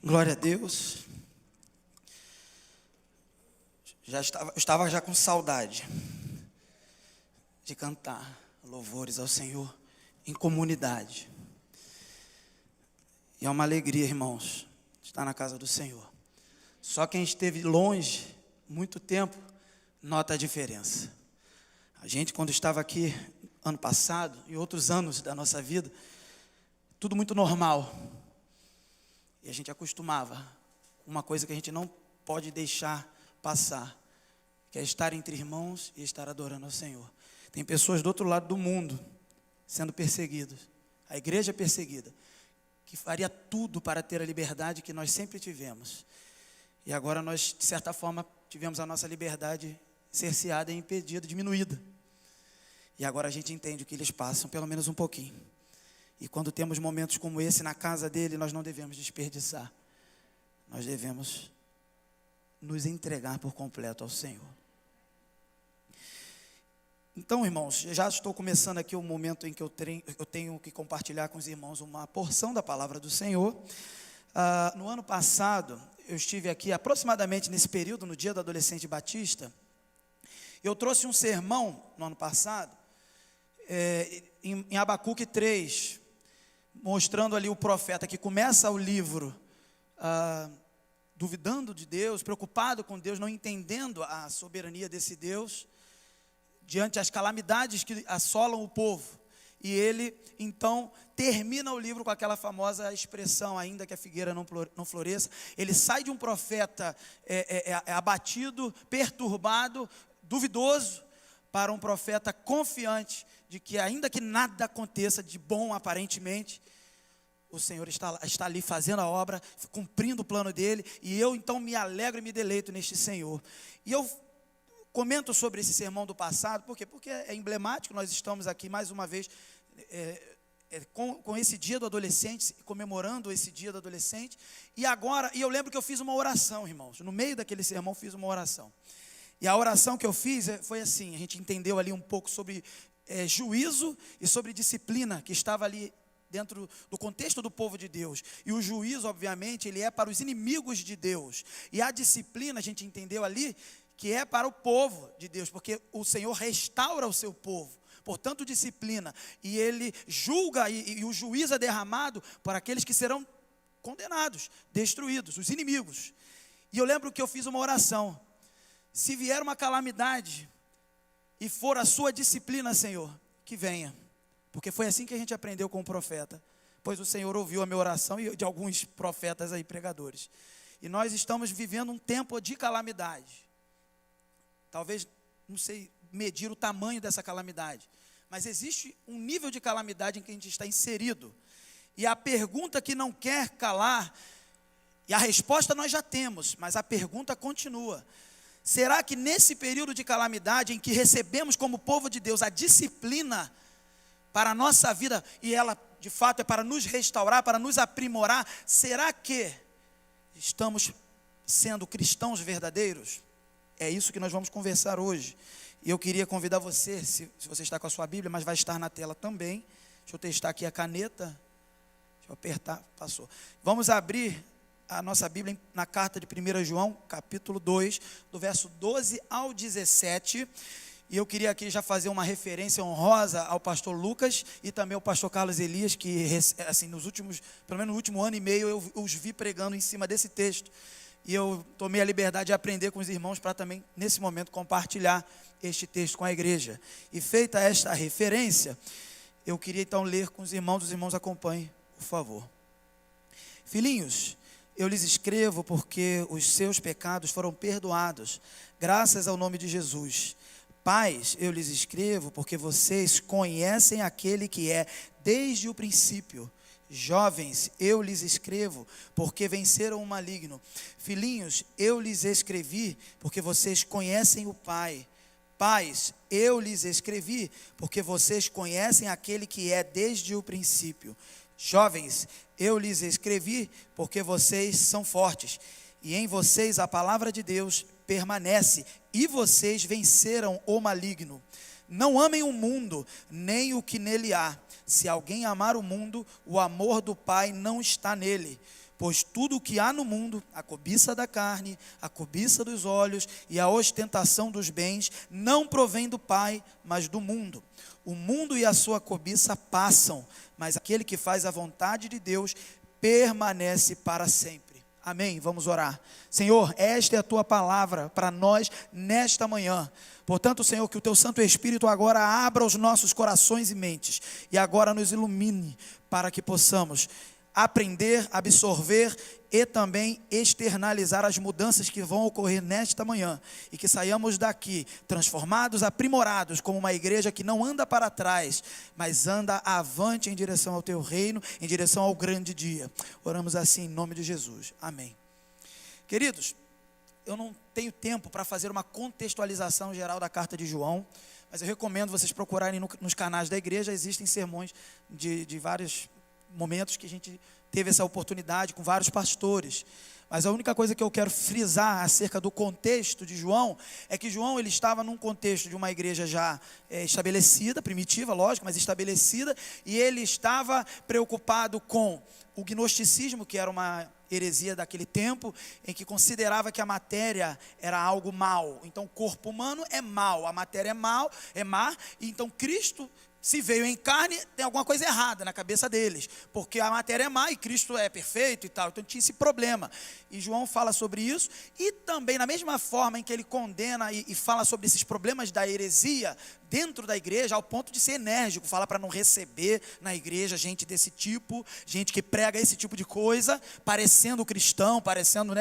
Glória a Deus. Eu estava já com saudade de cantar louvores ao Senhor em comunidade. E é uma alegria, irmãos, estar na casa do Senhor. Só quem esteve longe muito tempo nota a diferença. A gente, quando estava aqui ano passado e outros anos da nossa vida, tudo muito normal. E a gente acostumava com uma coisa que a gente não pode deixar passar, que é estar entre irmãos e estar adorando ao Senhor. Tem pessoas do outro lado do mundo sendo perseguidas, a igreja é perseguida, que faria tudo para ter a liberdade que nós sempre tivemos. E agora nós, de certa forma, tivemos a nossa liberdade cerceada e impedida, diminuída. E agora a gente entende o que eles passam, pelo menos um pouquinho. E quando temos momentos como esse na casa dele, nós não devemos desperdiçar. Nós devemos nos entregar por completo ao Senhor. Então, irmãos, já estou começando aqui o momento em que eu tenho que compartilhar com os irmãos uma porção da palavra do Senhor. No ano passado, eu estive aqui aproximadamente nesse período, no dia do adolescente batista. Eu trouxe um sermão no ano passado, em Abacuque 3, mostrando ali o profeta que começa o livro duvidando de Deus, preocupado com Deus, não entendendo a soberania desse Deus, diante das calamidades que assolam o povo. E ele, então, termina o livro com aquela famosa expressão, ainda que a figueira não floresça. Ele sai de um profeta abatido, perturbado, duvidoso, para um profeta confiante de que, ainda que nada aconteça de bom aparentemente, o Senhor está ali fazendo a obra, cumprindo o plano dele, e eu então me alegro e me deleito neste Senhor. E eu comento sobre esse sermão do passado, por quê? Porque é emblemático, nós estamos aqui mais uma vez com esse dia do adolescente, comemorando esse dia do adolescente, e eu lembro que eu fiz uma oração, irmãos, no meio daquele sermão fiz uma oração. E a oração que eu fiz foi assim, a gente entendeu ali um pouco sobre juízo e sobre disciplina, que estava ali dentro do contexto do povo de Deus. E o juízo, obviamente, ele é para os inimigos de Deus. E a disciplina, a gente entendeu ali, que é para o povo de Deus, porque o Senhor restaura o seu povo. Portanto, disciplina. E ele julga, e o juízo é derramado para aqueles que serão condenados, destruídos, os inimigos. E eu lembro que eu fiz uma oração. Se vier uma calamidade e for a sua disciplina, Senhor, que venha. Porque foi assim que a gente aprendeu com o profeta. Pois o Senhor ouviu a minha oração e de alguns profetas aí, pregadores. E nós estamos vivendo um tempo de calamidade. Talvez, não sei medir o tamanho dessa calamidade. Mas existe um nível de calamidade em que a gente está inserido. E a pergunta que não quer calar, e a resposta nós já temos, mas a pergunta continua. Será que nesse período de calamidade em que recebemos como povo de Deus a disciplina para a nossa vida, e ela de fato é para nos restaurar, para nos aprimorar, será que estamos sendo cristãos verdadeiros? É isso que nós vamos conversar hoje. E eu queria convidar você, se você está com a sua Bíblia, mas vai estar na tela também. Deixa eu testar aqui a caneta. Deixa eu apertar, passou. Vamos abrir a nossa Bíblia na carta de 1 João, capítulo 2, do verso 12 ao 17. E eu queria aqui já fazer uma referência honrosa ao pastor Lucas e também ao pastor Carlos Elias, que assim, pelo menos no último ano e meio, eu os vi pregando em cima desse texto. E eu tomei a liberdade de aprender com os irmãos para também, nesse momento, compartilhar este texto com a igreja. E feita esta referência, eu queria então ler com os irmãos acompanhem, por favor. Filhinhos, eu lhes escrevo porque os seus pecados foram perdoados, graças ao nome de Jesus. Pais, eu lhes escrevo porque vocês conhecem aquele que é desde o princípio. Jovens, eu lhes escrevo porque venceram o maligno. Filhinhos, eu lhes escrevi porque vocês conhecem o Pai. Pais, eu lhes escrevi porque vocês conhecem aquele que é desde o princípio. Jovens, eu lhes escrevi porque vocês são fortes, e em vocês a palavra de Deus permanece, e vocês venceram o maligno. Não amem o mundo, nem o que nele há. Se alguém amar o mundo, o amor do Pai não está nele. Pois tudo o que há no mundo, a cobiça da carne, a cobiça dos olhos e a ostentação dos bens, não provém do Pai, mas do mundo. O mundo e a sua cobiça passam, mas aquele que faz a vontade de Deus permanece para sempre. Amém? Vamos orar. Senhor, esta é a tua palavra para nós nesta manhã. Portanto, Senhor, que o teu Santo Espírito agora abra os nossos corações e mentes e agora nos ilumine para que possamos aprender, absorver e também externalizar as mudanças que vão ocorrer nesta manhã e que saiamos daqui transformados, aprimorados, como uma igreja que não anda para trás, mas anda avante em direção ao teu reino, em direção ao grande dia. Oramos assim em nome de Jesus, amém. Queridos, eu não tenho tempo para fazer uma contextualização geral da carta de João, mas eu recomendo vocês procurarem nos canais da igreja. Existem sermões de vários momentos que a gente teve essa oportunidade com vários pastores, mas a única coisa que eu quero frisar acerca do contexto de João, é que João ele estava num contexto de uma igreja já estabelecida, primitiva, lógico, mas estabelecida, e ele estava preocupado com o gnosticismo, que era uma heresia daquele tempo, em que considerava que a matéria era algo mal. Então o corpo humano é mal, a matéria é má, e então Cristo, se veio em carne, tem alguma coisa errada na cabeça deles, porque a matéria é má e Cristo é perfeito e tal, então tinha esse problema, e João fala sobre isso, e também na mesma forma em que ele condena e fala sobre esses problemas da heresia, dentro da igreja, ao ponto de ser enérgico, fala para não receber na igreja gente desse tipo, gente que prega esse tipo de coisa, parecendo cristão, parecendo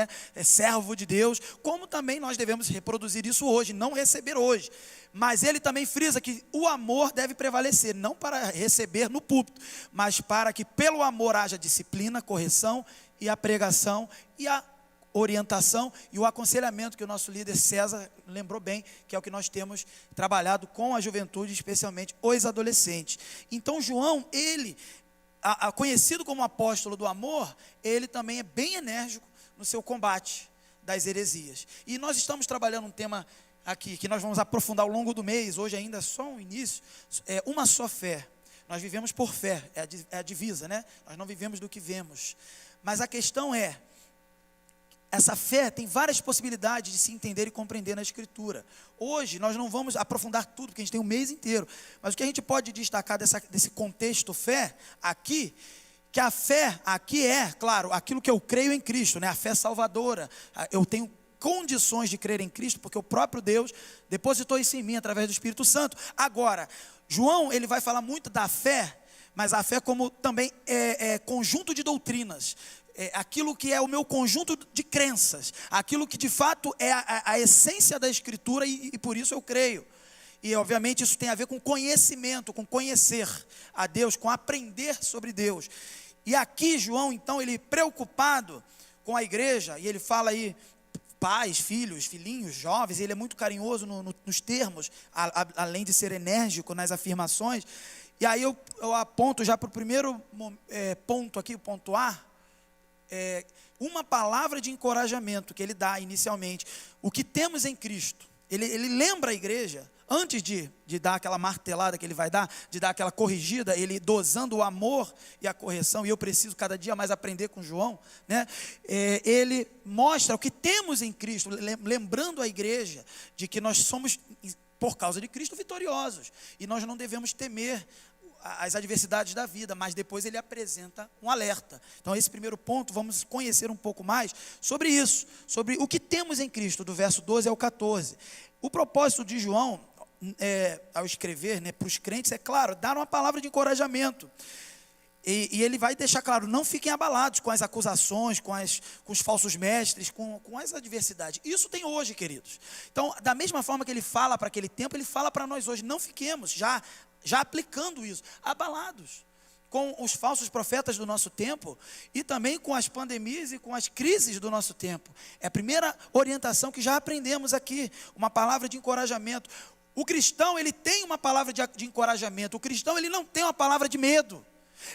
servo de Deus, como também nós devemos reproduzir isso hoje, não receber hoje. Mas ele também frisa que o amor deve prevalecer, não para receber no púlpito, mas para que pelo amor haja disciplina, correção e a pregação e a orientação e o aconselhamento, que o nosso líder César lembrou bem, que é o que nós temos trabalhado com a juventude, especialmente os adolescentes. Então João, ele, conhecido como apóstolo do amor, ele também é bem enérgico no seu combate das heresias. E nós estamos trabalhando um tema aqui, que nós vamos aprofundar ao longo do mês, hoje ainda é só um início, é uma só fé. Nós vivemos por fé, é a divisa, né? Nós não vivemos do que vemos. Mas a questão é, essa fé tem várias possibilidades de se entender e compreender na Escritura. Hoje nós não vamos aprofundar tudo, porque a gente tem um mês inteiro, mas o que a gente pode destacar desse contexto fé aqui, que a fé aqui é, claro, aquilo que eu creio em Cristo, né? A fé salvadora, eu tenho condições de crer em Cristo, porque o próprio Deus depositou isso em mim através do Espírito Santo. Agora, João, ele vai falar muito da fé, mas a fé como também é conjunto de doutrinas, aquilo que é o meu conjunto de crenças, aquilo que de fato é a essência da Escritura, e por isso eu creio. E obviamente isso tem a ver com conhecimento, com conhecer a Deus, com aprender sobre Deus. E aqui João, então, ele preocupado com a igreja, e ele fala aí, pais, filhos, filhinhos, jovens, ele é muito carinhoso nos termos, além de ser enérgico nas afirmações. E aí eu aponto já para o primeiro ponto aqui, o ponto A, uma palavra de encorajamento que ele dá inicialmente. O que temos em Cristo, ele lembra a igreja, antes de dar aquela martelada que ele vai dar, de dar aquela corrigida, ele dosando o amor e a correção, e eu preciso cada dia mais aprender com João, né? Ele mostra o que temos em Cristo, lembrando a igreja de que nós somos, por causa de Cristo, vitoriosos, e nós não devemos temer as adversidades da vida, mas depois ele apresenta um alerta. Então esse primeiro ponto, vamos conhecer um pouco mais sobre isso, sobre o que temos em Cristo, do verso 12 ao 14. O propósito de João, ao escrever para os crentes, é claro, dar uma palavra de encorajamento, e ele vai deixar claro, não fiquem abalados com as acusações, com os falsos mestres, com as adversidades. Isso tem hoje, queridos. Então, da mesma forma que ele fala para aquele tempo, ele fala para nós hoje, não fiquemos já aplicando isso, abalados com os falsos profetas do nosso tempo, e também com as pandemias e com as crises do nosso tempo. É a primeira orientação que já aprendemos aqui, uma palavra de encorajamento. O cristão, ele tem uma palavra de encorajamento. O cristão, ele não tem uma palavra de medo.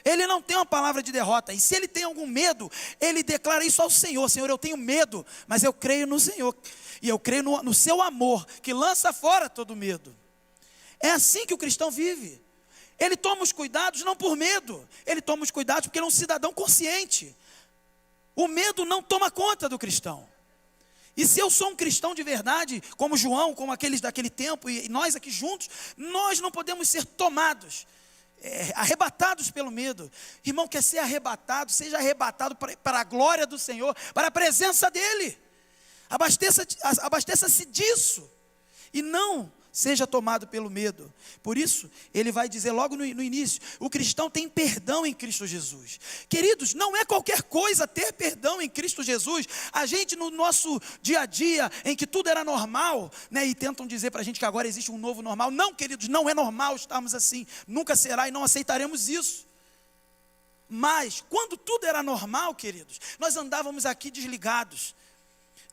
Ele não tem uma palavra de derrota. E se ele tem algum medo, ele declara isso ao Senhor. Senhor, eu tenho medo, mas eu creio no Senhor. E eu creio no seu amor, que lança fora todo medo. É assim que o cristão vive. Ele toma os cuidados não por medo. Ele toma os cuidados porque ele é um cidadão consciente. O medo não toma conta do cristão. E se eu sou um cristão de verdade, como João, como aqueles daquele tempo, e nós aqui juntos, nós não podemos ser tomados, arrebatados pelo medo. Irmão, quer ser arrebatado, seja arrebatado para a glória do Senhor, para a presença dEle. Abasteça-se disso, e não seja tomado pelo medo. Por isso, ele vai dizer logo no início, o cristão tem perdão em Cristo Jesus. Queridos, não é qualquer coisa ter perdão em Cristo Jesus. A gente no nosso dia a dia, em que tudo era normal, né, e tentam dizer para a gente que agora existe um novo normal. Não, queridos, não é normal estarmos assim, nunca será, e não aceitaremos isso. Mas, quando tudo era normal, queridos, nós andávamos aqui desligados,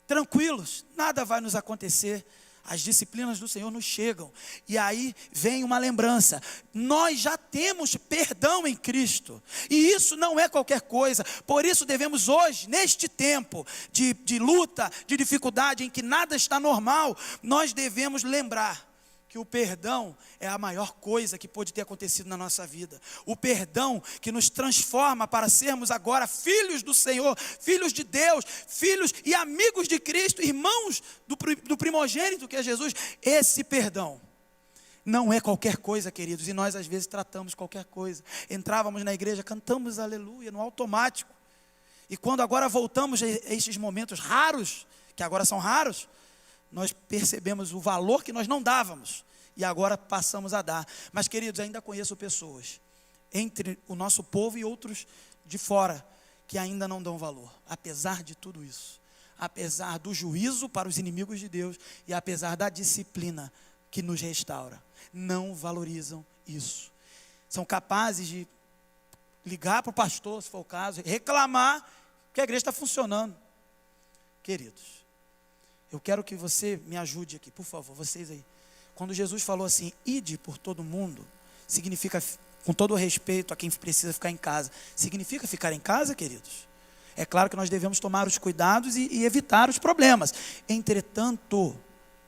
tranquilos, nada vai nos acontecer. As disciplinas do Senhor nos chegam, e aí vem uma lembrança, nós já temos perdão em Cristo, e isso não é qualquer coisa. Por isso devemos hoje, neste tempo de luta, de dificuldade, em que nada está normal, nós devemos lembrar que o perdão é a maior coisa que pode ter acontecido na nossa vida. O perdão que nos transforma para sermos agora filhos do Senhor, filhos de Deus, filhos e amigos de Cristo, irmãos do primogênito que é Jesus. Esse perdão não é qualquer coisa, queridos, e nós às vezes tratamos qualquer coisa. Entrávamos na igreja, cantamos aleluia no automático, e quando agora voltamos a estes momentos raros, que agora são raros, nós percebemos o valor que nós não dávamos, e agora passamos a dar. Mas, queridos, ainda conheço pessoas, entre o nosso povo e outros de fora, que ainda não dão valor, apesar de tudo isso, apesar do juízo para os inimigos de Deus, e apesar da disciplina que nos restaura, não valorizam isso. São capazes de ligar para o pastor, se for o caso, reclamar que a igreja está funcionando. Queridos, eu quero que você me ajude aqui, por favor, vocês aí. Quando Jesus falou assim, ide por todo mundo, significa, com todo o respeito a quem precisa ficar em casa, significa ficar em casa, queridos? É claro que nós devemos tomar os cuidados e evitar os problemas. Entretanto,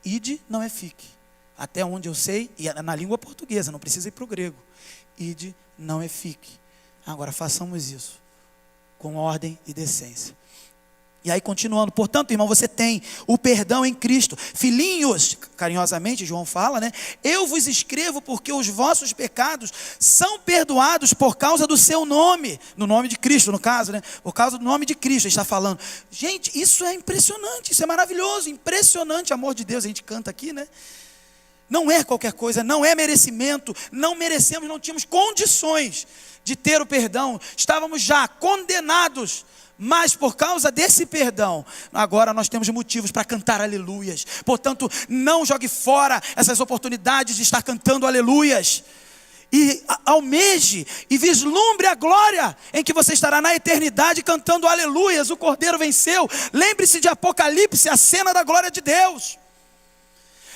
ide não é fique. Até onde eu sei, e na língua portuguesa, não precisa ir para o grego. Ide não é fique. Agora façamos isso com ordem e decência. E aí continuando, portanto, irmão, você tem o perdão em Cristo. Filhinhos, carinhosamente João fala, né? Eu vos escrevo porque os vossos pecados são perdoados por causa do seu nome. No nome de Cristo, no caso, né? Por causa do nome de Cristo, ele está falando. Gente, isso é impressionante, isso é maravilhoso, impressionante, amor de Deus, a gente canta aqui, né? Não é qualquer coisa, não é merecimento, não merecemos, não tínhamos condições de ter o perdão. Estávamos já condenados. Mas por causa desse perdão, agora nós temos motivos para cantar aleluias. Portanto, não jogue fora essas oportunidades de estar cantando aleluias. E almeje e vislumbre a glória em que você estará na eternidade cantando aleluias. O Cordeiro venceu. Lembre-se de Apocalipse, a cena da glória de Deus.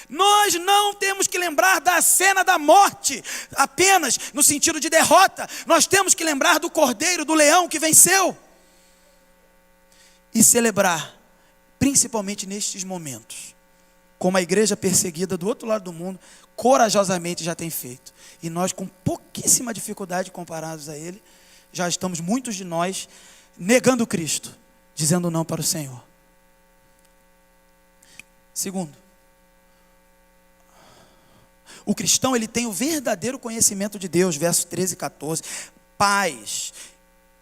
Nós não temos que lembrar da cena da morte apenas no sentido de derrota. Nós temos que lembrar do Cordeiro, do leão que venceu. E celebrar, principalmente nestes momentos, como a igreja perseguida do outro lado do mundo, corajosamente já tem feito. E nós, com pouquíssima dificuldade comparados a ele, já estamos, muitos de nós, negando Cristo, dizendo não para o Senhor. Segundo, o cristão, ele tem o verdadeiro conhecimento de Deus, versos 13 e 14. Pais,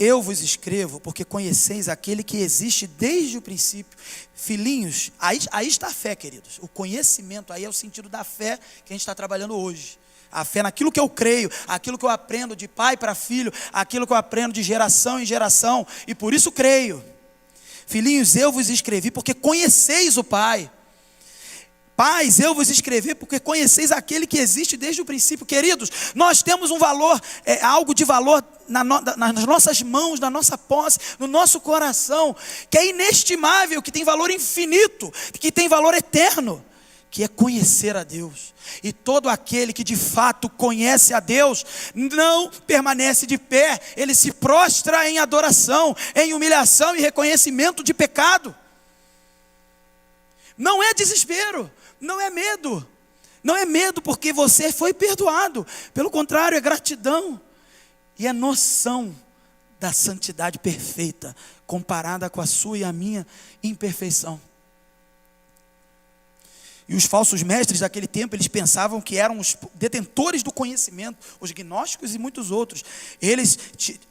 eu vos escrevo porque conheceis aquele que existe desde o princípio. Filhinhos, aí está a fé, queridos. O conhecimento aí é o sentido da fé que a gente está trabalhando hoje. A fé naquilo que eu creio, aquilo que eu aprendo de pai para filho, aquilo que eu aprendo de geração em geração, e por isso creio. Filhinhos, eu vos escrevi porque conheceis o Pai. Pais, eu vos escrevi porque conheceis aquele que existe desde o princípio. Queridos, nós temos um valor, algo de valor nas nossas mãos, na nossa posse, no nosso coração, que é inestimável, que tem valor infinito, que tem valor eterno, que é conhecer a Deus. E todo aquele que de fato conhece a Deus, não permanece de pé, ele se prostra em adoração, em humilhação e reconhecimento de pecado. Não é desespero, não é medo. Não é medo porque você foi perdoado. Pelo contrário, é gratidão. E é noção da santidade perfeita, comparada com a sua e a minha imperfeição. E os falsos mestres daquele tempo, eles pensavam que eram os detentores do conhecimento, os gnósticos e muitos outros. Eles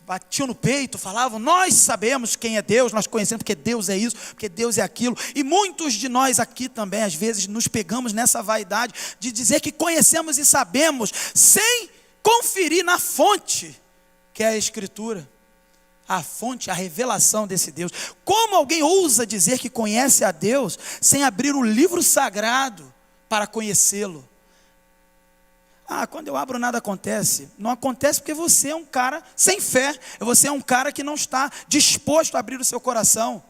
batiam no peito, falavam: nós sabemos quem é Deus, nós conhecemos porque Deus é isso, porque Deus é aquilo. E muitos de nós aqui também, às vezes, nos pegamos nessa vaidade de dizer que conhecemos e sabemos, sem conferir na fonte, que é a Escritura. A fonte, a revelação desse Deus. Como alguém ousa dizer que conhece a Deus sem abrir o livro sagrado para conhecê-lo? Quando eu abro nada acontece. Não acontece porque você é um cara sem fé. Você é um cara que não está disposto a abrir o seu coração.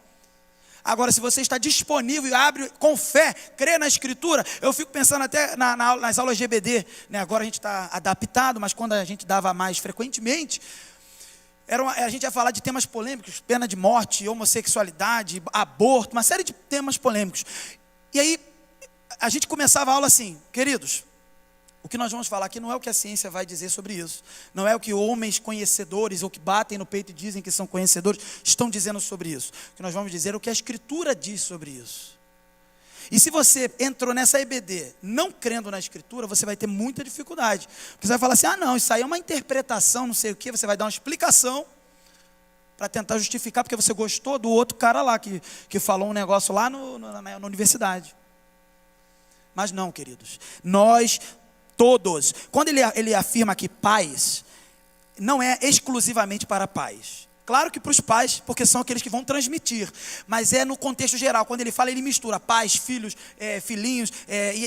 Agora, se você está disponível e abre com fé, crê na Escritura, eu fico pensando até nas aulas GBD, né? Agora a gente está adaptado, mas quando a gente dava mais frequentemente, a gente ia falar de temas polêmicos, pena de morte, homossexualidade, aborto, uma série de temas polêmicos. E aí, a gente começava a aula assim: queridos, o que nós vamos falar aqui não é o que a ciência vai dizer sobre isso. Não é o que homens conhecedores, ou que batem no peito e dizem que são conhecedores, estão dizendo sobre isso. O que nós vamos dizer é o que a Escritura diz sobre isso. E se você entrou nessa EBD não crendo na Escritura, você vai ter muita dificuldade. Porque você vai falar assim: não, isso aí é uma interpretação, não sei o quê. Você vai dar uma explicação para tentar justificar, porque você gostou do outro cara lá, que falou um negócio lá na universidade. Mas não, queridos. Nós todos, quando ele afirma que pais, não é exclusivamente para pais. Claro que para os pais, porque são aqueles que vão transmitir, mas é no contexto geral. Quando ele fala, ele mistura pais, filhos, filhinhos,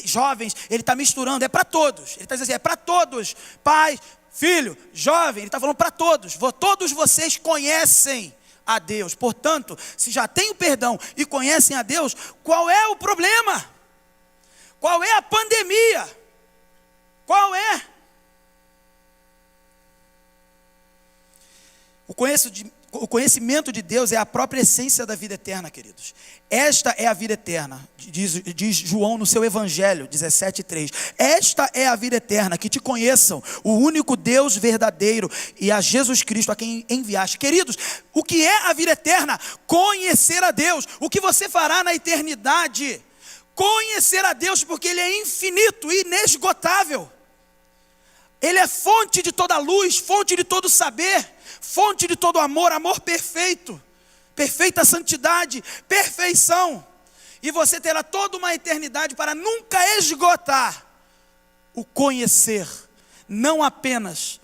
jovens, ele está misturando, é para todos. Ele está dizendo assim: é para todos, pai, filho, jovem, ele está falando para todos. Todos vocês conhecem a Deus, portanto, se já têm o perdão e conhecem a Deus, qual é o problema? Qual é a pandemia? Qual é? O conhecimento de Deus é a própria essência da vida eterna, queridos. Esta é a vida eterna, diz João no seu Evangelho 17:3. Esta é a vida eterna, que te conheçam, o único Deus verdadeiro, e a Jesus Cristo a quem enviaste. Queridos, o que é a vida eterna? Conhecer a Deus. O que você fará na eternidade? Conhecer a Deus, porque Ele é infinito e inesgotável. Ele é fonte de toda luz, fonte de todo saber, fonte de todo amor, amor perfeito, perfeita santidade, perfeição. E você terá toda uma eternidade para nunca esgotar o conhecer, não apenas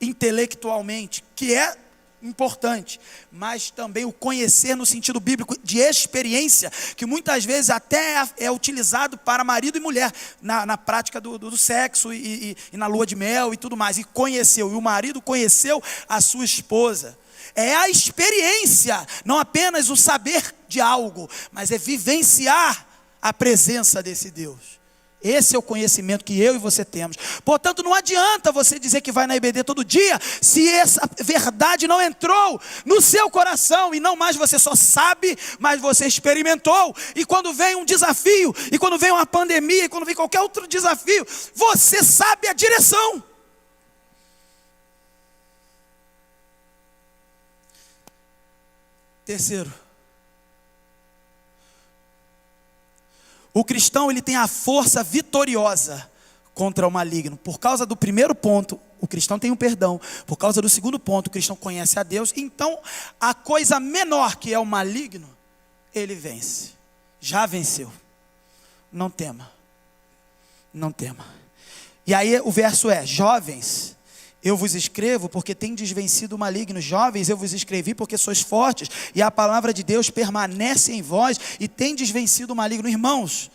intelectualmente, que é importante, mas também o conhecer no sentido bíblico de experiência, que muitas vezes até é utilizado para marido e mulher, na prática do sexo e na lua de mel e tudo mais. E conheceu, e o marido conheceu a sua esposa. É a experiência, não apenas o saber de algo, mas é vivenciar a presença desse Deus. Esse é o conhecimento que eu e você temos. Portanto, não adianta você dizer que vai na EBD todo dia, se essa verdade não entrou no seu coração, e não mais você só sabe, mas você experimentou. E quando vem um desafio, e quando vem uma pandemia, e quando vem qualquer outro desafio, você sabe a direção. Terceiro, o cristão, ele tem a força vitoriosa contra o maligno. Por causa do primeiro ponto, o cristão tem um perdão. Por causa do segundo ponto, o cristão conhece a Deus. Então, a coisa menor, que é o maligno, ele vence. Já venceu. Não tema. Não tema. E aí o verso é: jovens, eu vos escrevo porque tendes vencido o maligno. Jovens, eu vos escrevi porque sois fortes, e a palavra de Deus permanece em vós, e tendes vencido o maligno. Irmãos,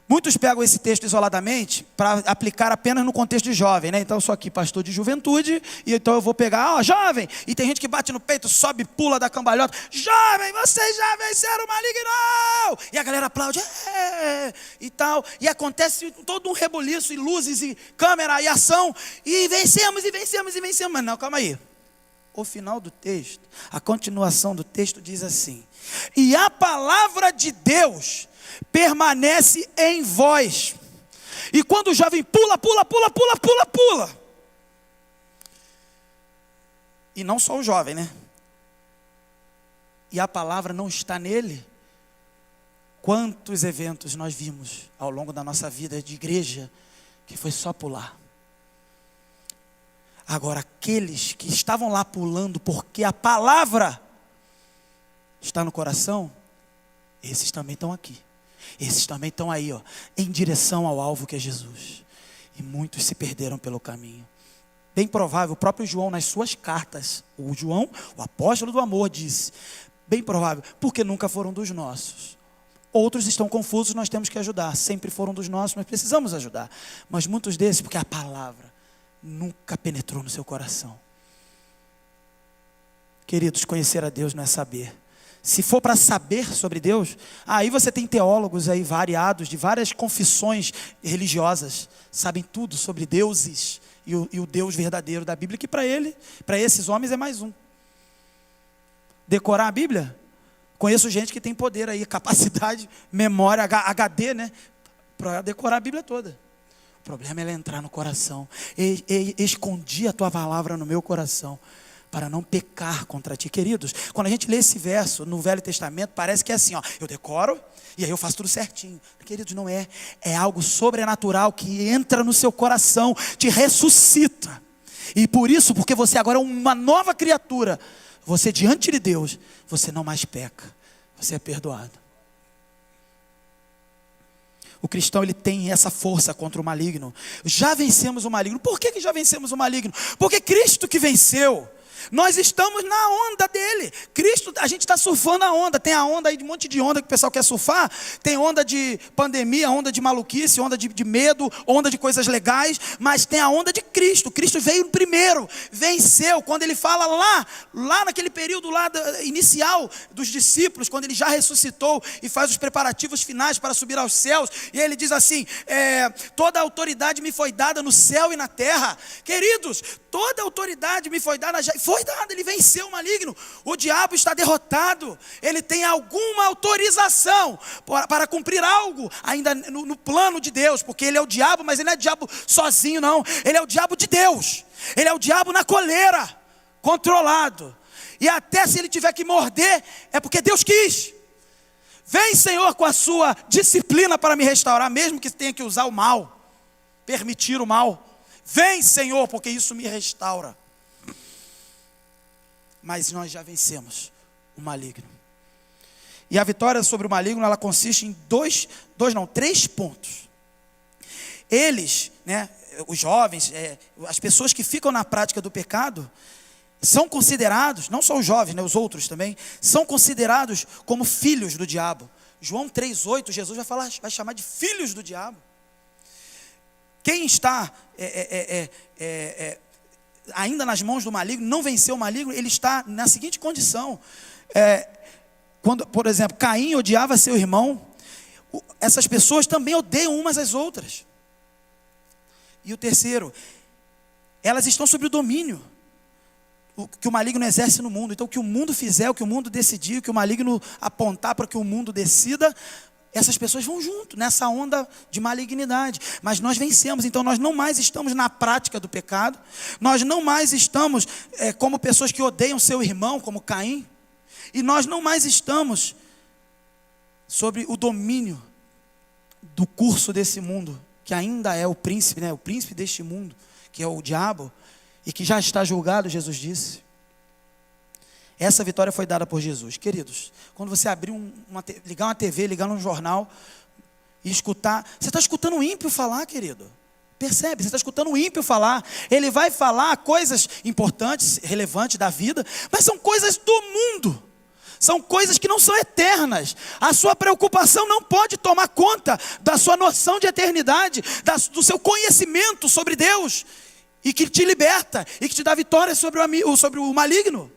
muitos pegam esse texto isoladamente para aplicar apenas no contexto de jovem, né? Então eu sou aqui pastor de juventude, e então eu vou pegar, jovem, e tem gente que bate no peito, sobe, pula da cambalhota: jovem, vocês já venceram o maligno! E a galera aplaude, e tal, e acontece todo um rebuliço, e luzes, e câmera, e ação, e vencemos, mas não, calma aí. O final do texto, a continuação do texto diz assim: e a palavra de Deus permanece em vós. E quando o jovem pula, E não só o jovem, né? E a palavra não está nele. Quantos eventos nós vimos ao longo da nossa vida de igreja que foi só pular. Agora, aqueles que estavam lá pulando porque a palavra está no coração, esses também estão aqui. Esses também estão aí, ó, em direção ao alvo que é Jesus. E muitos se perderam pelo caminho. Bem provável, o próprio João nas suas cartas, o João, o apóstolo do amor, disse, bem provável, porque nunca foram dos nossos. Outros estão confusos, nós temos que ajudar. Sempre foram dos nossos, nós precisamos ajudar. Mas muitos desses, porque a palavra nunca penetrou no seu coração. Queridos, conhecer a Deus não é saber. Se for para saber sobre Deus, aí você tem teólogos aí variados, de várias confissões religiosas, sabem tudo sobre deuses e o Deus verdadeiro da Bíblia, que para esses homens é mais um. Decorar a Bíblia? Conheço gente que tem poder aí, capacidade, memória, HD, né? Para decorar a Bíblia toda. O problema é ela entrar no coração. Escondi a tua palavra no meu coração, para não pecar contra ti. Queridos, quando a gente lê esse verso no Velho Testamento, parece que é assim, ó, eu decoro e aí eu faço tudo certinho. Queridos, não é. É algo sobrenatural que entra no seu coração, te ressuscita. E por isso, porque você agora é uma nova criatura, você diante de Deus, você não mais peca, você é perdoado. O cristão, ele tem essa força contra o maligno. Já vencemos o maligno. Por que já vencemos o maligno? Porque Cristo que venceu. Nós estamos na onda dele. Cristo, a gente está surfando a onda. Tem a onda aí, de um monte de onda que o pessoal quer surfar. Tem onda de pandemia, onda de maluquice, onda de medo, onda de coisas legais. Mas tem a onda de Cristo. Cristo veio primeiro, venceu. Quando ele fala lá naquele período lá inicial dos discípulos, quando ele já ressuscitou e faz os preparativos finais para subir aos céus. E ele diz assim, toda a autoridade me foi dada no céu e na terra. Queridos, toda a autoridade me foi dada, foi dada, ele venceu o maligno. O diabo está derrotado. Ele tem alguma autorização para cumprir algo ainda no plano de Deus, porque ele é o diabo, mas ele não é diabo sozinho não. Ele é o diabo de Deus. Ele é o diabo na coleira, controlado. E até se ele tiver que morder, é porque Deus quis. Vem, Senhor, com a sua disciplina para me restaurar, mesmo que tenha que usar o mal, permitir o mal. Vem, Senhor, porque isso me restaura. Mas nós já vencemos o maligno. E a vitória sobre o maligno, ela consiste em três pontos. Eles, né, os jovens, as pessoas que ficam na prática do pecado, são considerados, não só os jovens, né, os outros também, são considerados como filhos do diabo. João 3,8, Jesus vai chamar de filhos do diabo. Quem está ainda nas mãos do maligno, não venceu o maligno, ele está na seguinte condição. Quando, por exemplo, Caim odiava seu irmão, essas pessoas também odeiam umas às outras. E o terceiro, elas estão sob o domínio que o maligno exerce no mundo. Então, o que o mundo fizer, o que o mundo decidir, o que o maligno apontar para que o mundo decida, essas pessoas vão junto nessa onda de malignidade. Mas nós vencemos, então nós não mais estamos na prática do pecado. Nós não mais estamos como pessoas que odeiam seu irmão, como Caim. E nós não mais estamos sobre o domínio do curso desse mundo, que ainda é o príncipe, né? O príncipe deste mundo, que é o diabo, e que já está julgado, Jesus disse. Essa vitória foi dada por Jesus. Queridos, quando você abrir ligar uma TV, ligar um jornal e escutar, você está escutando o ímpio falar, querido. Percebe? Você está escutando o ímpio falar. Ele vai falar coisas importantes, relevantes da vida, mas são coisas do mundo. São coisas que não são eternas. A sua preocupação não pode tomar conta da sua noção de eternidade, do seu conhecimento sobre Deus, e que te liberta, e que te dá vitória sobre o maligno.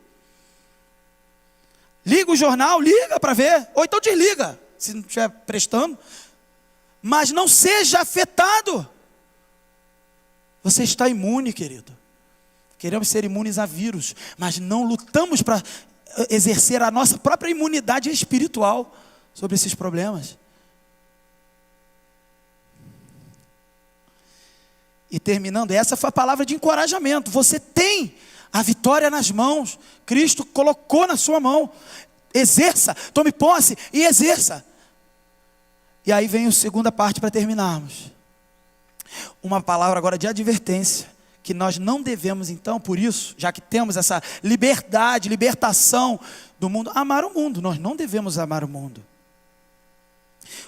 Liga o jornal, liga para ver, ou então desliga, se não estiver prestando. Mas não seja afetado. Você está imune, querido. Queremos ser imunes a vírus, mas não lutamos para exercer a nossa própria imunidade espiritual sobre esses problemas. E terminando, essa foi a palavra de encorajamento. Você tem A vitória nas mãos. Cristo colocou na sua mão. Exerça, tome posse e exerça. E aí vem a segunda parte para terminarmos. Uma palavra agora de advertência, que nós não devemos então, por isso, já que temos essa liberdade, libertação do mundo, amar o mundo. Nós não devemos amar o mundo.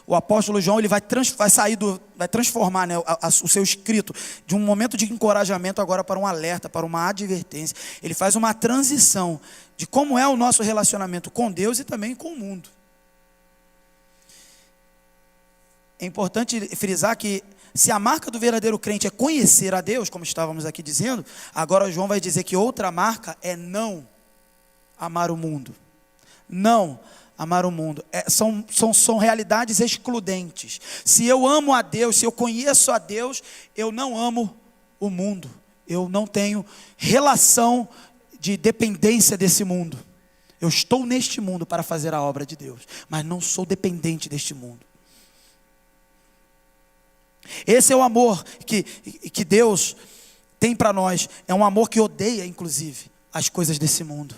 O apóstolo João, ele vai transformar, né, o seu escrito de um momento de encorajamento agora para um alerta, para uma advertência. Ele faz uma transição de como é o nosso relacionamento com Deus e também com o mundo. É importante frisar que se a marca do verdadeiro crente é conhecer a Deus, como estávamos aqui dizendo, agora João vai dizer que outra marca é não amar o mundo. Não amar o mundo. São realidades excludentes. Se eu amo a Deus, se eu conheço a Deus, eu não amo o mundo. Eu não tenho relação de dependência desse mundo. Eu estou neste mundo para fazer a obra de Deus, mas não sou dependente deste mundo. Esse é o amor que Deus tem para nós. É um amor que odeia, inclusive, as coisas desse mundo.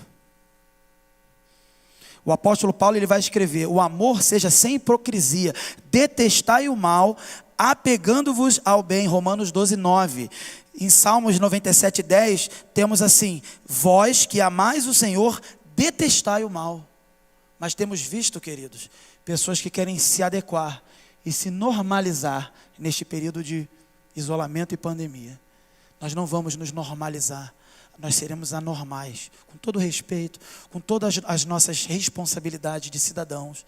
O apóstolo Paulo, ele vai escrever: o amor seja sem hipocrisia, detestai o mal, apegando-vos ao bem. Romanos 12, 9. Em Salmos 97, 10, temos assim: vós que amais o Senhor, detestai o mal. Mas temos visto, queridos, pessoas que querem se adequar e se normalizar neste período de isolamento e pandemia. Nós não vamos nos normalizar, nós seremos anormais, com todo respeito, com todas as nossas responsabilidades de cidadãos,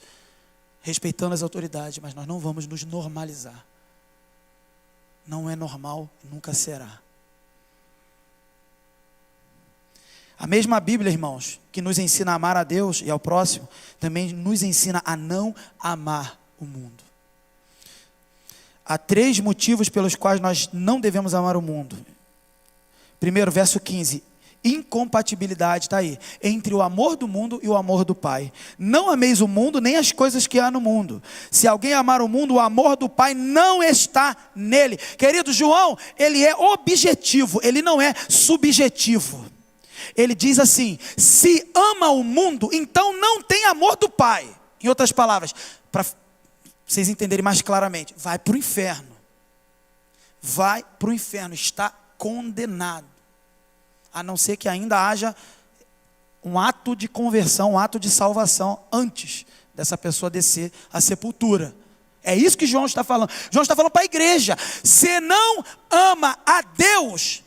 respeitando as autoridades, mas nós não vamos nos normalizar. Não é normal, nunca será. A mesma Bíblia, irmãos, que nos ensina a amar a Deus e ao próximo, também nos ensina a não amar o mundo. Há 3 motivos pelos quais nós não devemos amar o mundo. Primeiro, verso 15. Incompatibilidade, está aí, entre o amor do mundo e o amor do Pai. Não ameis o mundo, nem as coisas que há no mundo. Se alguém amar o mundo, o amor do Pai não está nele. Querido, João, ele é objetivo, ele não é subjetivo. Ele diz assim: se ama o mundo, então não tem amor do Pai. Em outras palavras, para vocês entenderem mais claramente, vai para o inferno. Vai para o inferno, está condenado. A não ser que ainda haja um ato de conversão, um ato de salvação antes dessa pessoa descer à sepultura. É isso que João está falando. João está falando para a igreja: se não ama a Deus,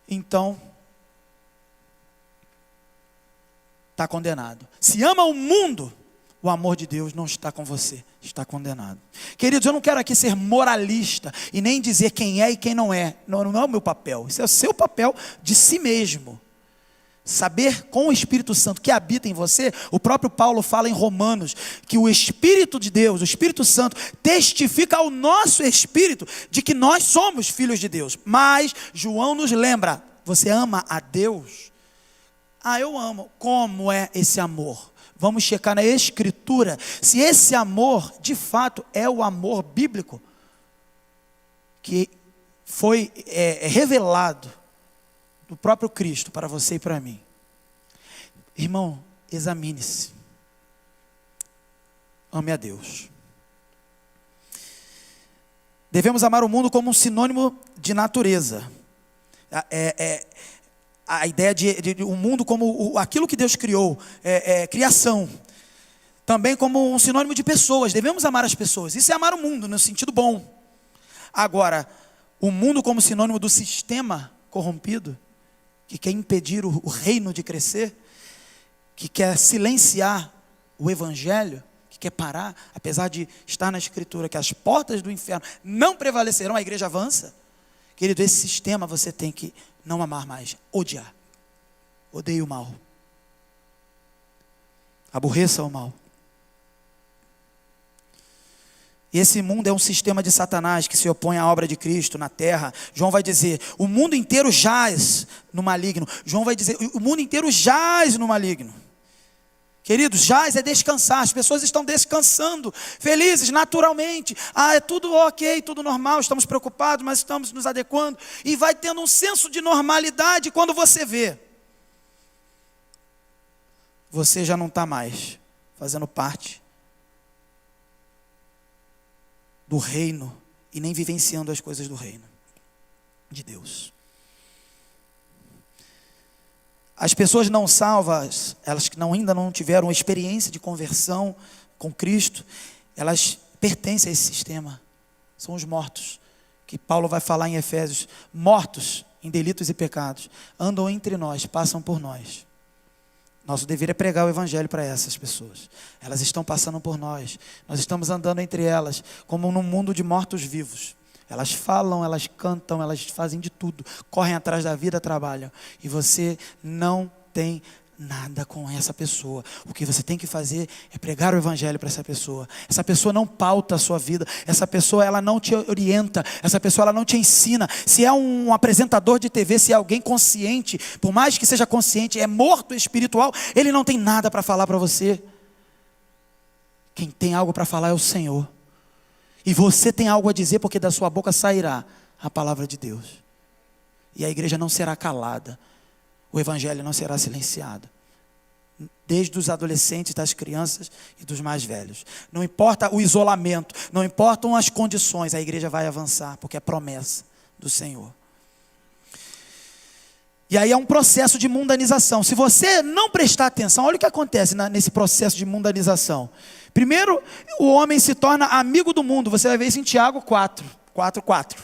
então está condenado. Se ama o mundo, o amor de Deus não está com você, está condenado. Queridos, eu não quero aqui ser moralista e nem dizer quem é e quem não é. Não é o meu papel. Isso é o seu papel de si mesmo. Saber com o Espírito Santo que habita em você. O próprio Paulo fala em Romanos que o Espírito de Deus, o Espírito Santo, testifica ao nosso espírito de que nós somos filhos de Deus. Mas João nos lembra: você ama a Deus? Ah, eu amo. Como é esse amor? Vamos checar na Escritura se esse amor, de fato, é o amor bíblico que foi revelado do próprio Cristo para você e para mim. Irmão, examine-se. Ame a Deus. Devemos amar o mundo como um sinônimo de natureza. A ideia de um mundo como aquilo que Deus criou, criação. Também como um sinônimo de pessoas. Devemos amar as pessoas. Isso é amar o mundo, no sentido bom. Agora, o mundo como sinônimo do sistema corrompido, que quer impedir o reino de crescer, que quer silenciar o evangelho, que quer parar, apesar de estar na Escritura que as portas do inferno não prevalecerão, a igreja avança. Querido, esse sistema você tem que não amar mais, odiar. Odeie o mal. Aborreça o mal. E esse mundo é um sistema de Satanás que se opõe à obra de Cristo na terra. João vai dizer: o mundo inteiro jaz no maligno. João vai dizer: o mundo inteiro jaz no maligno. Queridos, jaz é descansar. As pessoas estão descansando, felizes, naturalmente. É tudo ok, tudo normal. Estamos preocupados, mas estamos nos adequando. E vai tendo um senso de normalidade quando você vê. você já não está mais fazendo parte do reino e nem vivenciando as coisas do reino de Deus. As pessoas não salvas, elas que ainda não tiveram experiência de conversão com Cristo, elas pertencem a esse sistema. São os mortos, que Paulo vai falar em Efésios, mortos em delitos e pecados, andam entre nós, passam por nós. Nosso dever é pregar o evangelho para essas pessoas. Elas estão passando por nós. Nós estamos andando entre elas, como num mundo de mortos-vivos. Elas falam, elas cantam, elas fazem de tudo. Correm atrás da vida, trabalham. E você não tem nada com essa pessoa. O que você tem que fazer é pregar o evangelho para essa pessoa. Essa pessoa não pauta a sua vida. Essa pessoa, ela não te orienta. Essa pessoa, ela não te ensina. Se é um apresentador de TV, se é alguém consciente, por mais que seja consciente, é morto espiritual, ele não tem nada para falar para você. Quem tem algo para falar é o Senhor. E você tem algo a dizer, porque da sua boca sairá a palavra de Deus. E a igreja não será calada. O evangelho não será silenciado. Desde os adolescentes, das crianças e dos mais velhos. Não importa o isolamento, não importam as condições, a igreja vai avançar, porque é promessa do Senhor. E aí é um processo de mundanização. Se você não prestar atenção, olha o que acontece nesse processo de mundanização. Primeiro, o homem se torna amigo do mundo. Você vai ver isso em Tiago 4:4.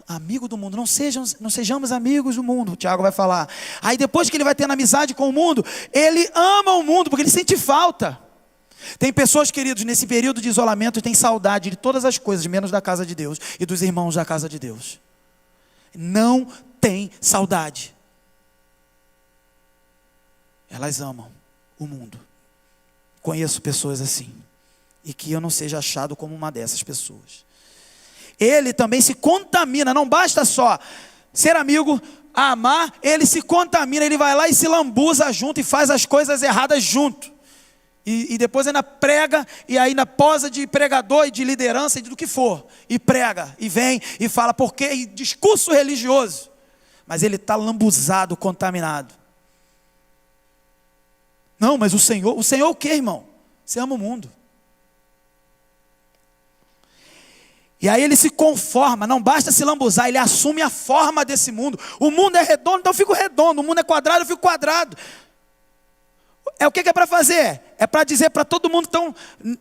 Amigo do mundo, não sejamos amigos do mundo, o Tiago vai falar. Aí depois que ele vai tendo amizade com o mundo, ele ama o mundo, porque ele sente falta. Tem pessoas, queridos, nesse período de isolamento, tem saudade de todas as coisas, menos da casa de Deus e dos irmãos da casa de Deus. Não tem saudade. Elas amam o mundo. Conheço pessoas assim. E que eu não seja achado como uma dessas pessoas. Ele também se contamina. Não basta só ser amigo, amar. Ele se contamina. Ele vai lá e se lambuza junto. E faz as coisas erradas junto. E depois ainda prega. E ainda posa de pregador e de liderança e do que for. E prega. E vem e fala porque. E discurso religioso. Mas ele está lambuzado, contaminado. Não, mas o Senhor o quê, irmão? Você ama o mundo. E aí ele se conforma, não basta se lambuzar, ele assume a forma desse mundo. O mundo é redondo, então eu fico redondo. O mundo é quadrado, eu fico quadrado. O que é para fazer? É para dizer para todo mundo, então,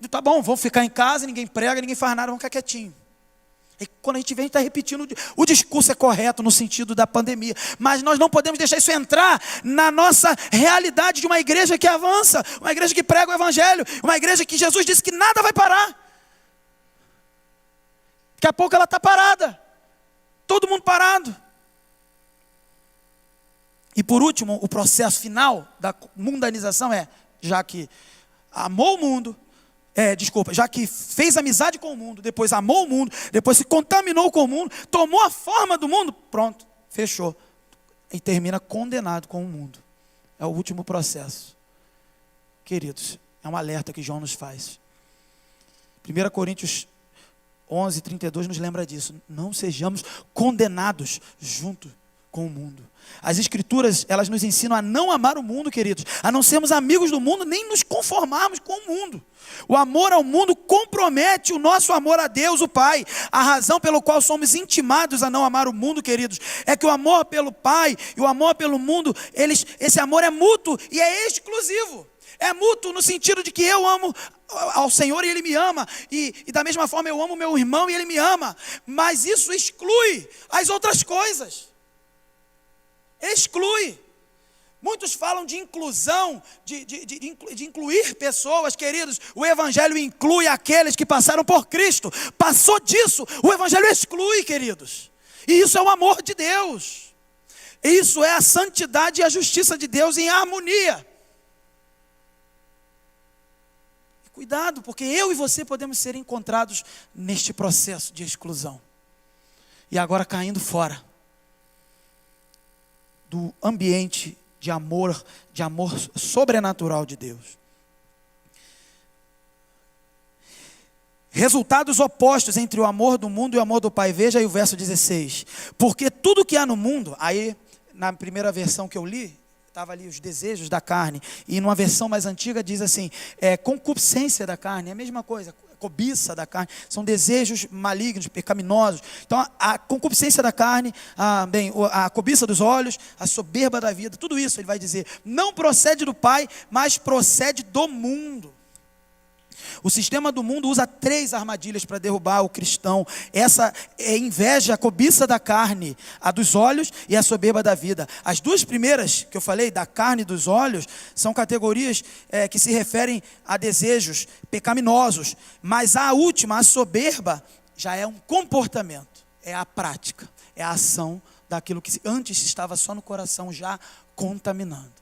tá bom, vamos ficar em casa, ninguém prega, ninguém faz nada, vamos ficar quietinho. E quando a gente vem, a gente está repetindo, o discurso é correto no sentido da pandemia, mas nós não podemos deixar isso entrar na nossa realidade de uma igreja que avança, uma igreja que prega o evangelho, uma igreja que Jesus disse que nada vai parar. Daqui a pouco ela está parada, todo mundo parado. E por último, o processo final da mundanização é, já que amou o mundo, já que fez amizade com o mundo, depois amou o mundo, depois se contaminou com o mundo, tomou a forma do mundo, pronto, fechou. E termina condenado com o mundo. É o último processo. Queridos, é um alerta que João nos faz. 1 Coríntios 11:32 nos lembra disso. Não sejamos condenados junto com o mundo. As escrituras, elas nos ensinam a não amar o mundo, queridos, a não sermos amigos do mundo, nem nos conformarmos com o mundo. O amor ao mundo compromete o nosso amor a Deus, o Pai. A razão pelo qual somos intimados a não amar o mundo, queridos, é que o amor pelo Pai e o amor pelo mundo, esse amor é mútuo e é exclusivo. É mútuo no sentido de que eu amo ao Senhor e Ele me ama. E da mesma forma eu amo meu irmão e ele me ama. Mas isso exclui as outras coisas. Exclui. Muitos falam de inclusão, de incluir pessoas, queridos. O Evangelho inclui aqueles que passaram por Cristo. Passou disso, o Evangelho exclui, queridos. E isso é o amor de Deus. Isso é a santidade e a justiça de Deus em harmonia. Cuidado, porque eu e você podemos ser encontrados neste processo de exclusão. E agora caindo fora do ambiente de amor sobrenatural de Deus. Resultados opostos entre o amor do mundo e o amor do Pai. Veja aí o verso 16. Porque tudo que há no mundo, aí na primeira versão que eu li, estava ali os desejos da carne. E numa versão mais antiga diz assim, concupiscência da carne, é a mesma coisa, cobiça da carne, são desejos malignos, pecaminosos. Então a concupiscência da carne, a cobiça dos olhos, a soberba da vida, tudo isso ele vai dizer, não procede do Pai, mas procede do mundo. O sistema do mundo usa 3 armadilhas para derrubar o cristão. Essa é a inveja, a cobiça da carne, a dos olhos e a soberba da vida. As 2 primeiras que eu falei, da carne e dos olhos, são categorias que se referem a desejos pecaminosos. Mas a última, a soberba, já é um comportamento, é a prática, é a ação daquilo que antes estava só no coração, já contaminando.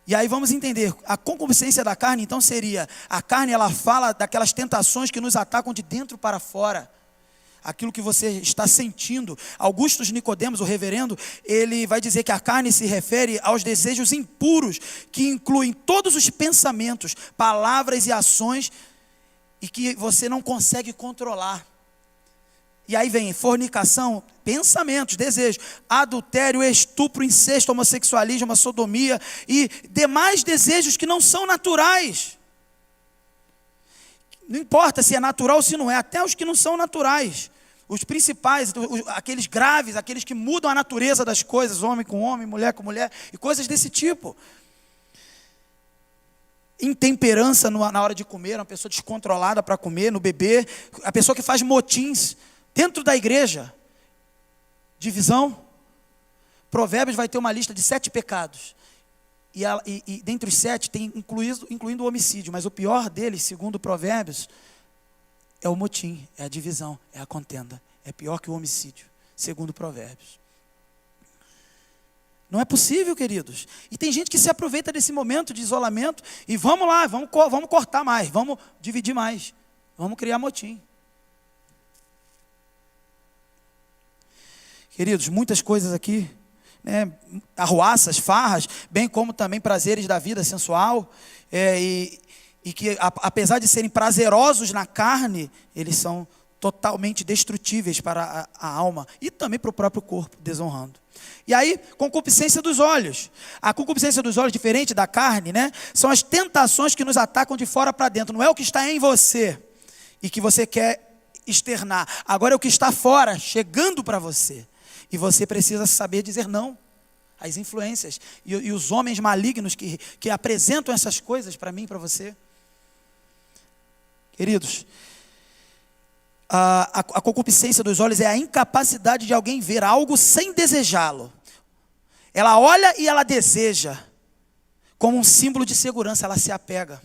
E aí vamos entender, a concupiscência da carne então seria, a carne ela fala daquelas tentações que nos atacam de dentro para fora, aquilo que você está sentindo. Augustus Nicodemos, o reverendo, ele vai dizer que a carne se refere aos desejos impuros, que incluem todos os pensamentos, palavras e ações, e que você não consegue controlar. E aí vem fornicação, pensamentos, desejos, adultério, estupro, incesto, homossexualismo, sodomia e demais desejos que não são naturais. Não importa se é natural ou se não é, até os que não são naturais. Os principais, aqueles graves, aqueles que mudam a natureza das coisas, homem com homem, mulher com mulher, e coisas desse tipo. Intemperança na hora de comer, uma pessoa descontrolada para comer, no beber, a pessoa que faz motins dentro da igreja, divisão. Provérbios vai ter uma lista de 7 pecados, e dentre os 7 tem incluindo o homicídio, mas o pior deles, segundo Provérbios, é o motim, é a divisão, é a contenda, é pior que o homicídio, segundo Provérbios. Não é possível, queridos. E tem gente que se aproveita desse momento de isolamento, e vamos lá, vamos cortar mais, vamos dividir mais, vamos criar motim. Queridos, muitas coisas aqui, né, arruaças, farras, bem como também prazeres da vida sensual, e que apesar de serem prazerosos na carne, eles são totalmente destrutíveis para a alma e também para o próprio corpo, desonrando. E aí, concupiscência dos olhos. A concupiscência dos olhos, diferente da carne, né, são as tentações que nos atacam de fora para dentro. Não é o que está em você e que você quer externar. Agora é o que está fora, chegando para você. E você precisa saber dizer não às influências e os homens malignos que apresentam essas coisas para mim e para você. Queridos, a concupiscência dos olhos é a incapacidade de alguém ver algo sem desejá-lo. Ela olha e ela deseja, como um símbolo de segurança, ela se apega.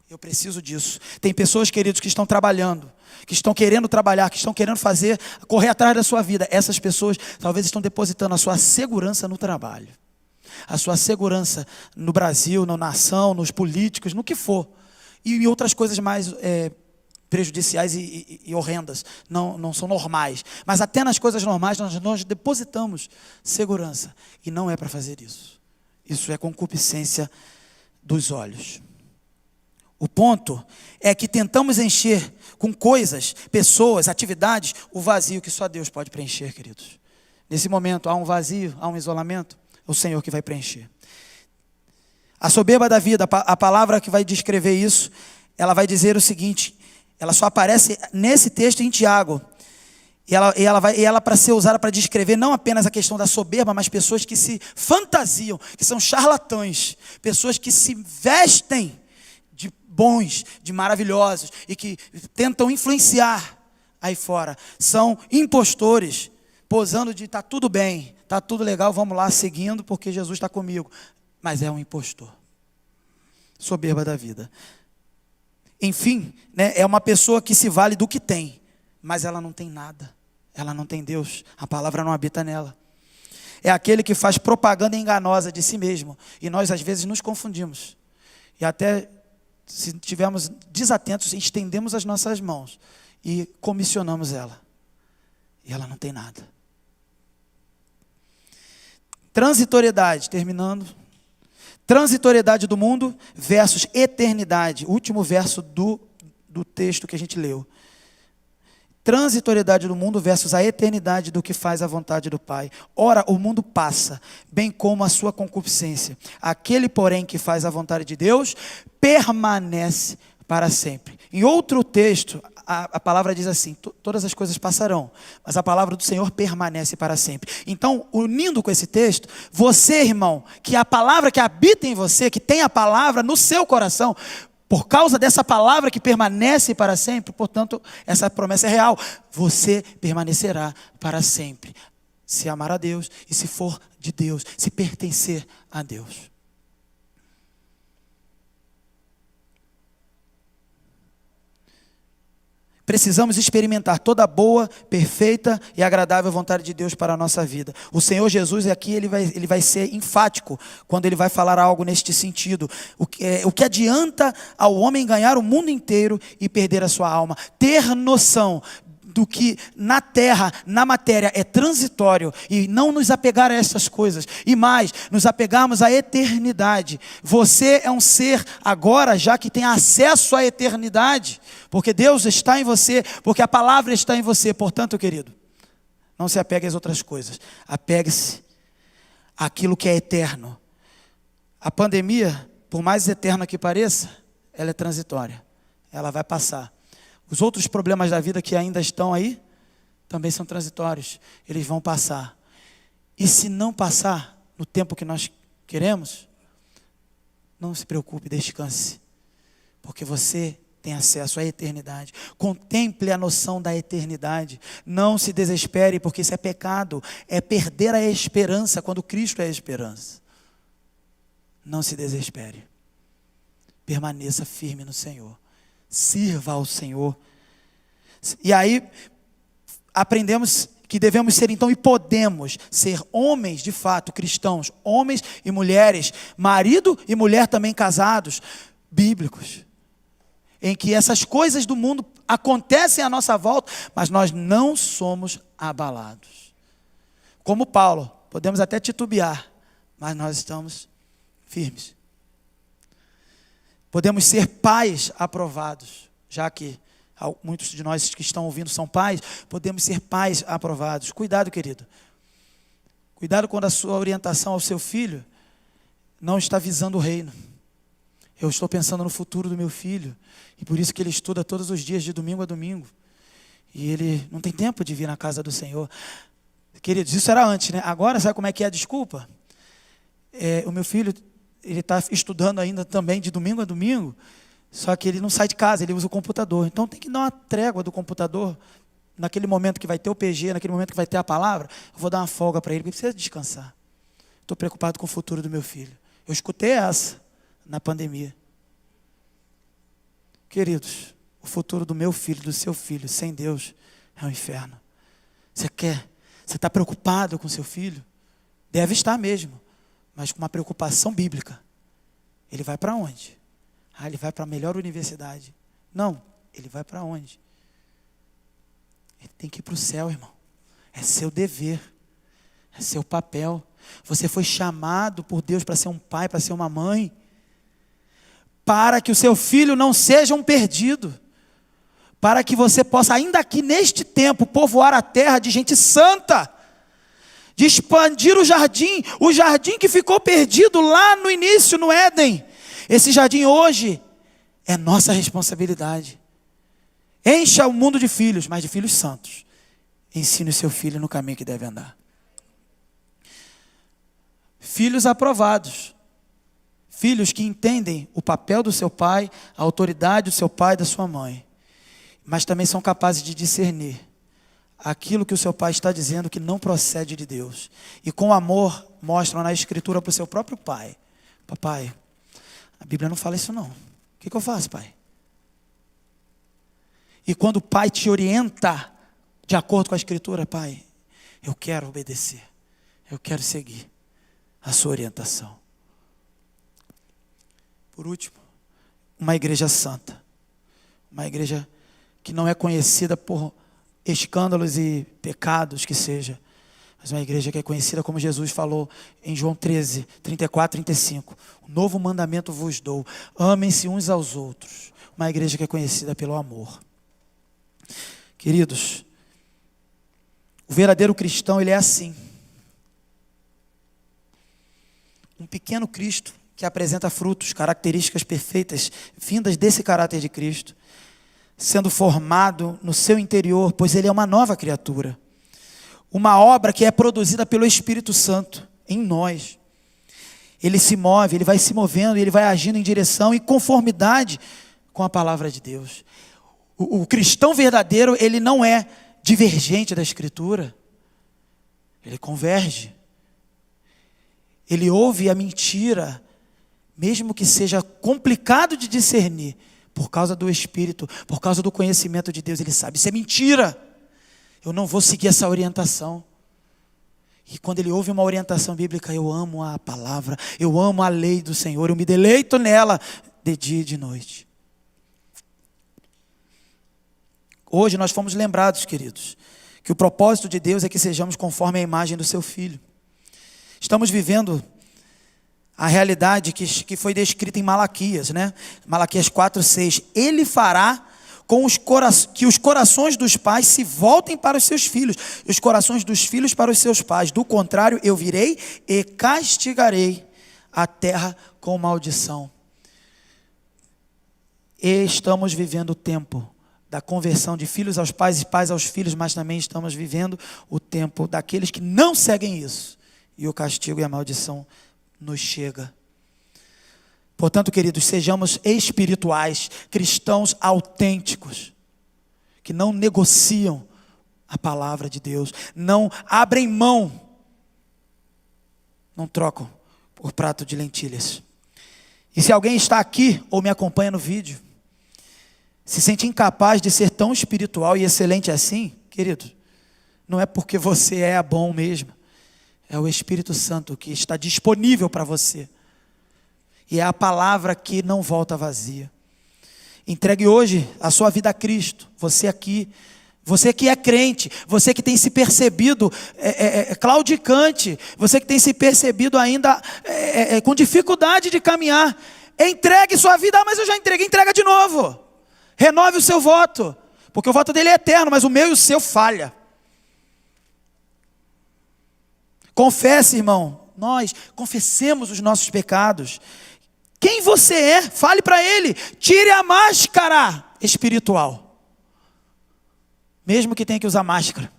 Eu preciso disso. Tem pessoas, queridos, que estão trabalhando, que estão querendo trabalhar, que estão querendo fazer, correr atrás da sua vida. Essas pessoas talvez estão depositando a sua segurança no trabalho, a sua segurança no Brasil, na nação, nos políticos, no que for. E em outras coisas mais prejudiciais e horrendas, não são normais. Mas até nas coisas normais nós depositamos segurança. E não é para fazer isso. Isso é concupiscência dos olhos. O ponto é que tentamos encher com coisas, pessoas, atividades, o vazio que só Deus pode preencher, queridos. Nesse momento há um vazio, há um isolamento, é o Senhor que vai preencher. A soberba da vida, a palavra que vai descrever isso, ela vai dizer o seguinte, ela só aparece nesse texto em Tiago. E ela para ser usada para descrever não apenas a questão da soberba, mas pessoas que se fantasiam, que são charlatães, pessoas que se vestem de bons, de maravilhosos, e que tentam influenciar aí fora. São impostores, posando de está tudo bem, está tudo legal, vamos lá seguindo porque Jesus está comigo. Mas é um impostor. Soberba da vida. Enfim, né, é uma pessoa que se vale do que tem, mas ela não tem nada. Ela não tem Deus, a palavra não habita nela. É aquele que faz propaganda enganosa de si mesmo. E nós às vezes nos confundimos. E até se estivermos desatentos, estendemos as nossas mãos e comissionamos ela. E ela não tem nada. Transitoriedade, terminando. Transitoriedade do mundo versus eternidade. Último verso do texto que a gente leu. transitoriedade do mundo versus a eternidade do que faz a vontade do Pai. Ora, o mundo passa, bem como a sua concupiscência. Aquele, porém, que faz a vontade de Deus, permanece para sempre. Em outro texto, a palavra diz assim: todas as coisas passarão, mas a palavra do Senhor permanece para sempre. Então, unindo com esse texto, você, irmão, que a palavra que habita em você, que tem a palavra no seu coração, por causa dessa palavra que permanece para sempre, portanto, essa promessa é real. Você permanecerá para sempre, se amar a Deus e se for de Deus, se pertencer a Deus. Precisamos experimentar toda a boa, perfeita e agradável vontade de Deus para a nossa vida. O Senhor Jesus aqui, ele vai ser enfático quando ele vai falar algo neste sentido. O que adianta ao homem ganhar o mundo inteiro e perder a sua alma? Ter noção do que na terra, na matéria, é transitório, e não nos apegar a essas coisas, e mais, nos apegarmos à eternidade. Você é um ser agora, já que tem acesso à eternidade, porque Deus está em você, porque a palavra está em você. Portanto, querido, não se apegue às outras coisas, apegue-se àquilo que é eterno. A pandemia, por mais eterna que pareça, ela é transitória, ela vai passar. Os outros problemas da vida que ainda estão aí, também são transitórios, eles vão passar. E se não passar no tempo que nós queremos, não se preocupe, descanse, porque você tem acesso à eternidade. Contemple a noção da eternidade. Não se desespere, porque isso é pecado, é perder a esperança quando Cristo é a esperança. Não se desespere, permaneça firme no Senhor. Sirva ao Senhor. E aí aprendemos que devemos ser então, e podemos ser homens de fato cristãos, homens e mulheres, marido e mulher também casados, bíblicos, em que essas coisas do mundo acontecem à nossa volta, mas nós não somos abalados. Como Paulo, podemos até titubear, mas nós estamos firmes. Podemos ser pais aprovados, já que muitos de nós que estão ouvindo são pais, podemos ser pais aprovados. Cuidado, querido. Cuidado quando a sua orientação ao seu filho não está visando o reino. Eu estou pensando no futuro do meu filho, e por isso que ele estuda todos os dias, de domingo a domingo. E ele não tem tempo de vir na casa do Senhor. Queridos, isso era antes, né? Agora, sabe como é que é a desculpa? O meu filho, ele está estudando ainda também de domingo a domingo, só que ele não sai de casa, ele usa o computador. Então tem que dar uma trégua do computador, naquele momento que vai ter o PG, naquele momento que vai ter a palavra, eu vou dar uma folga para ele, porque precisa descansar. Estou preocupado com o futuro do meu filho. Eu escutei essa na pandemia. Queridos, o futuro do meu filho, do seu filho, sem Deus, é um inferno. Você está preocupado com seu filho? Deve estar mesmo, mas com uma preocupação bíblica. Ele vai para onde? Ele vai para a melhor universidade. Não, ele vai para onde? Ele tem que ir para o céu, irmão. É seu dever, é seu papel. Você foi chamado por Deus para ser um pai, para ser uma mãe, para que o seu filho não seja um perdido, para que você possa, ainda aqui neste tempo, povoar a terra de gente santa, de expandir o jardim que ficou perdido lá no início, no Éden. Esse jardim hoje é nossa responsabilidade. Encha o mundo de filhos, mas de filhos santos. Ensine o seu filho no caminho que deve andar. Filhos aprovados. Filhos que entendem o papel do seu pai, a autoridade do seu pai e da sua mãe. Mas também são capazes de discernir aquilo que o seu pai está dizendo que não procede de Deus. E com amor mostram na escritura para o seu próprio pai. Papai, a Bíblia não fala isso não. O que eu faço, pai? E quando o pai te orienta de acordo com a escritura, pai, eu quero obedecer. Eu quero seguir a sua orientação. Por último, uma igreja santa. Uma igreja que não é conhecida por escândalos e pecados que seja, mas uma igreja que é conhecida como Jesus falou em João 13, 34, 35. Um novo mandamento vos dou, amem-se uns aos outros. Uma igreja que é conhecida pelo amor. Queridos, o verdadeiro cristão, ele é assim. Um pequeno Cristo que apresenta frutos, características perfeitas, vindas desse caráter de Cristo, sendo formado no seu interior, pois ele é uma nova criatura. Uma obra que é produzida pelo Espírito Santo em nós. Ele se move, ele vai se movendo, ele vai agindo em direção e conformidade com a palavra de Deus. O cristão verdadeiro, ele não é divergente da Escritura. Ele converge. Ele ouve a mentira, mesmo que seja complicado de discernir, por causa do Espírito, por causa do conhecimento de Deus. Ele sabe, isso é mentira. Eu não vou seguir essa orientação. E quando ele ouve uma orientação bíblica, eu amo a palavra, eu amo a lei do Senhor, eu me deleito nela de dia e de noite. Hoje nós fomos lembrados, queridos, que o propósito de Deus é que sejamos conforme a imagem do seu Filho. Estamos vivendo a realidade que foi descrita em Malaquias, né? Malaquias 4:6. Ele fará que os corações dos pais se voltem para os seus filhos, e os corações dos filhos para os seus pais. Do contrário, eu virei e castigarei a terra com maldição. E estamos vivendo o tempo da conversão de filhos aos pais e pais aos filhos, mas também estamos vivendo o tempo daqueles que não seguem isso. E o castigo e a maldição nos chega. Portanto, queridos, sejamos espirituais, cristãos autênticos, que não negociam a palavra de Deus, não abrem mão, não trocam por prato de lentilhas. E se alguém está aqui ou me acompanha no vídeo, se sente incapaz de ser tão espiritual e excelente assim, querido, não é porque você é bom mesmo, é o Espírito Santo que está disponível para você. E é a palavra que não volta vazia. Entregue hoje a sua vida a Cristo. Você que é crente, você que tem se percebido claudicante, você que tem se percebido ainda com dificuldade de caminhar, entregue sua vida. Mas eu já entreguei, entrega de novo. Renove o seu voto, porque o voto dele é eterno, mas o meu e o seu falha. Confesse, irmão, nós confessemos os nossos pecados. Quem você é, fale para ele, tire a máscara espiritual, mesmo que tenha que usar máscara.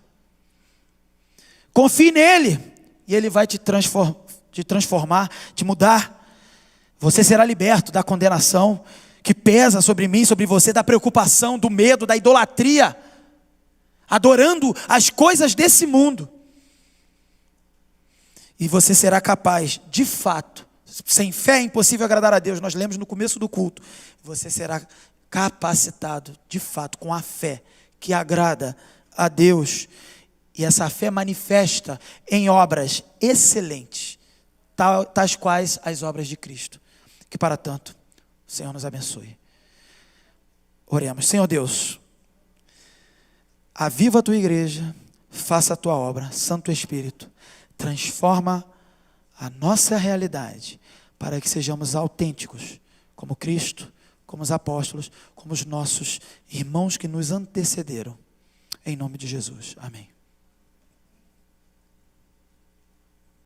Confie nele, e ele vai te transformar, te mudar. Você será liberto da condenação que pesa sobre mim, sobre você, da preocupação, do medo, da idolatria, adorando as coisas desse mundo. E você será capaz, de fato, sem fé é impossível agradar a Deus, nós lemos no começo do culto, você será capacitado, de fato, com a fé que agrada a Deus, e essa fé manifesta em obras excelentes, tais quais as obras de Cristo, que para tanto o Senhor nos abençoe. Oremos. Senhor Deus, aviva a tua igreja, faça a tua obra, Santo Espírito, transforma a nossa realidade, para que sejamos autênticos, como Cristo, como os apóstolos, como os nossos irmãos que nos antecederam. Em nome de Jesus. Amém.